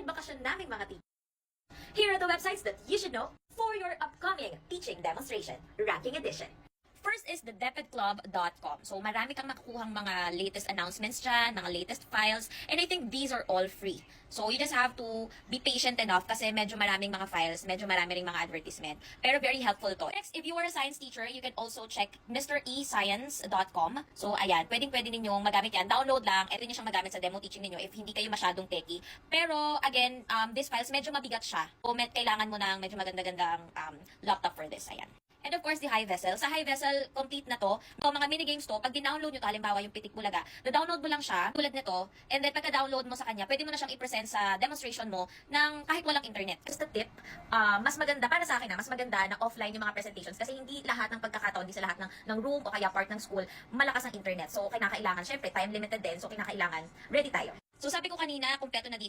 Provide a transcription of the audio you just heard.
kahit bakasyon naming mga teacher. Here are the websites that you should know for your upcoming teaching demonstration, ranking edition. First is the depedclub.com. So, marami kang makukuhang mga latest announcements dyan, mga latest files, and I think these are all free. So, you just have to be patient enough kasi medyo maraming mga files, medyo marami ring mga advertisement. Pero very helpful to. Next, if you are a science teacher, you can also check mrescience.com. So, ayan, pwedeng-pwede ninyong magamit yan. Download lang, ito nyo siyang magamit sa demo teaching ninyo if hindi kayo masyadong techie. Pero, again, these files, medyo mabigat siya. So, kailangan mo ng medyo maganda-gandang laptop for this. Ayan. And of course, the High Vessel. Sa High Vessel, complete na to. So, mga minigames to, pag dinownload nyo to, halimbawa yung Pitik Bulaga, na-download mo lang siya, tulad nito, and then pagka-download mo sa kanya, pwede mo na siyang i-present sa demonstration mo ng kahit walang internet. Just a tip, mas maganda, para sa akin mas maganda na offline yung mga presentations kasi hindi lahat ng pagkakataon, hindi sa lahat ng room o kaya part ng school, malakas ang internet. So, kinakailangan, syempre, time limited din, so kinakailangan, ready tayo. So, sabi ko kanina, kumpleto na dito